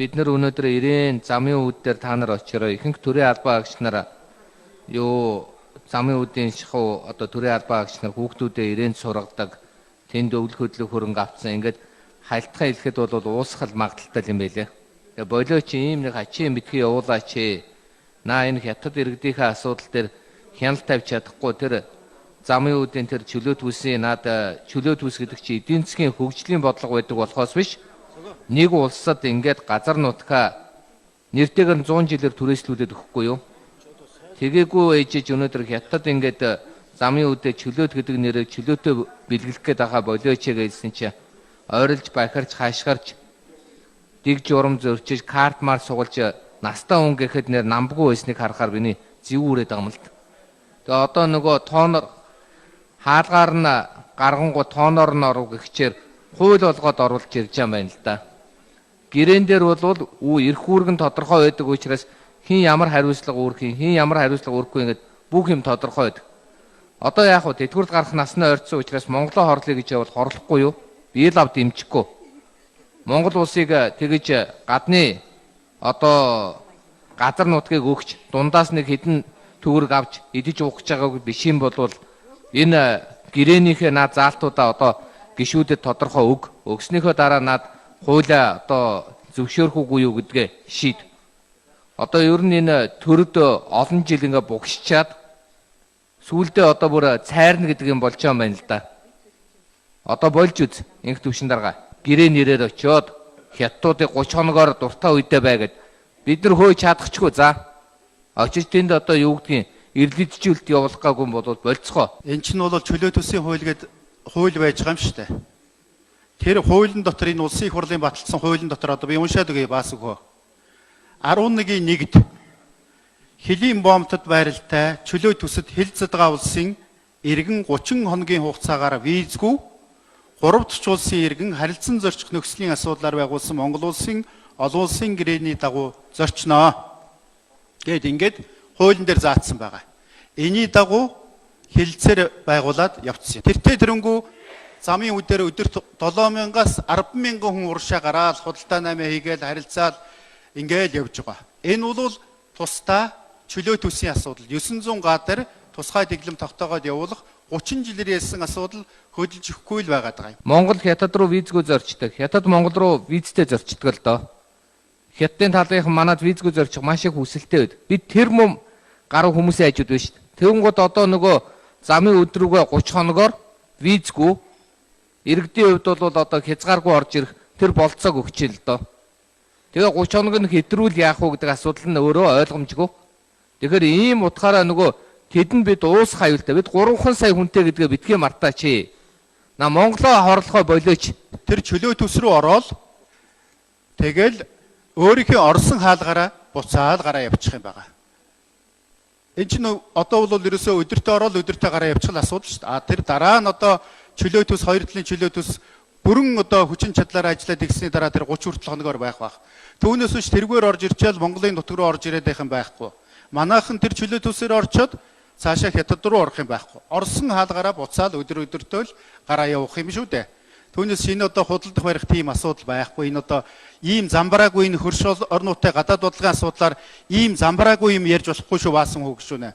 бид нар өнөөдөр ирээн замын үүд дээр та нар очироо ихэнх төрийн албаа агч нараа замын үүдийн шахуу төрийн албаа агч нар хүүхдүүдээ ирээн сургадаг, тэнд өвлөх хөдлөх хөрөнгө авцсан. Ингээд хальтхан хэлэхэд бол уусгал магадaltaй юм байлээ. Тэгээ болооч ийм нэг хачийн битгий явуулаач. Наа энэ хятад иргэдийнхээ асуудал дээр хяналт тавьж чадахгүй тэр замын үүдийн тэр чөлөөт үсийн чөлөөт үс гэдэг чинь эдийн засгийн хөгжлийн бодлого байдаг болохоос биш. Нэг улсад ингээд газар нутгаа нэртэйгээр 100 жилээр түрээслүүлээд өгөхгүй юу? Тэгээгүй ээжиж өнөөдөр хятад ингээд замын үүдээ чөлөөт гэдэг нэрээр чөлөөтөө бэлгэлэх гээд байгаа болооч гэсэн чинь ойрлж бахарч хашгирч дэг журам зөрчиж карт мар сугалж настаа хүн гэхэд нэр намбгүй байсныг харахаар миний зэв үрээд байгаа юм л да. Тэгээ одоо нөгөө тоонор хаалгаар нь гаргангуу тооноор нь оров гэхчээр хууль болгоод оруулж ирж байгаа юм байна л да. Гэрэн дээр бол эрх үүргэн тодорхой байдаг учраас хин ямар хариуцлага үүрэх, хин ямар хариуцлага үүрэхгүй ингээд бүх юм тодорхой байдаг. Одоо яг хөө тэтгэврт гарах насны ойрцсон учраас Монголоо хорлоё гэж явал хорлохгүй юу? Би л ав дэмжихгүй. Монгол улсыг тэгэж гадны газар нутгийг өгч дундаас нэг хэдэн төгрөг авч идэж уух гэж байгааг биш юм бол энэ гэрээнийхээ наад заалтуудаа гишүүдэд тодорхой өгснөөхөө дараа наад хуулиа зөвшөөрөх үгүй юу гэдгээ шийд. Ер нь энэ төрөд олон жил ингээ бугшчаад сүүлдээ бүр цайрна гэдэг юм болж байгаа юм байна л да. Болж үз инх төвшин дарга гэрээ нэрээр очиод хятадуудыг 30 хоногоор дуртай үедээ байгаад бид нар хөөж чадахчгүй за. Очиж тэнд юу гэдгийг эрлэдчүүлэлт явуулах гаагүй бол болцгоо. Эн чинь бол чөлөөт үсийн хууль гэдэг хууль байж байгаа юм шүү дээ. Тэр хуулийн дотор энэ улсын их хурлын баталсан хуулийн дотор би уншаад өгье баас өгөө. 11-1-д Хөлийн бомбтод байралтай чөлөөт үсэд хил задгаа улсын иргэн 30 хоногийн хугацаагаар визгүй 3 дахь улсын иргэн харилцан зорчих нөхцөлийн асуудлаар байгуулсан Монгол улсын олон улсын гэрээний дагуу зорчноо гэд ингээд хуулийн дээр заасан байгаа. Эний дагуу хилцээр байгуулад явцсан. Тэртээ тэрнгүү замын үдээр өдөрт 7,000-аас 10,000 хүн уршаа гараад худалдаа намаа хийгээл харилцаад ингээл явж байгаа. Энэ бол тусдаа чөлөөт үсийн асуудал 900 га дээр тусгай дэглэм тогтоогоод явуулах 30 жилээр ялсан асуудал хөдөлж өгөхгүй л байгаад байгаа юм. Монгол хятад руу визгүй зорчдог. Хятад Монгол руу визтэй зорчдог л доо. Хятадын талынхан манад визгүй зорчих маш их хүсэлтэй байд. Бид тэр мөм гаруй хүмүүсийн хажууд байна шүү дээ. Тэгэнгүүт нөгөө замын өдрүүгээ 30 хоногоор визгүй иргэдийн хувьд бол хязгааргүй орж ирэх тэр болцоог өгч ил доо. Тэгээ 30 хоног нь хэтрүүл яах вэ гэдэг асуудал нь өөрөө ойлгомжгүй. Тэгэхээр ийм утгаараа тэдэнд бид уус хаюултай бид 3 сая хүнтэй гэдгээ битгий мартаач. Монголоо хорлохоо болооч. Тэр чөлөөт үс рүү ороод тэгэл өөрийнхөө орсон хаалгаараа буцаад гараа явчих юм байна. Энэ чинь бол ерөөсөө өдөртөө ороод өдөртөө гараа явчих асуудал шүү дээ. Тэр дараа нь чөлөөт үс хоёр талын чөлөөт үс бүрэн хүчин чадлаараа ажиллаад игсний дараа тэр 30 хүртэл хоногоор байх бах. Түүнээс биш тэргээр орж ирчээл Монголын нутаг руу орж ирээд байх юм байхгүй. Манайхан тэр чөлөөт үсээр орчоод цаашаа хятад руу орох юм байхгүй. Орсон хаалгаараа буцаад өдөртөө л гараа явах юм шүү дээ. Түүнээс шинэ худалдах барих тийм асуудал байхгүй. Энэ ийм замбараагүй энэ хөрш орнуудтай гадаад бодлогын асуудлаар ийм замбараагүй юм ярьж болохгүй шүү баасан хөөгшүүнэ.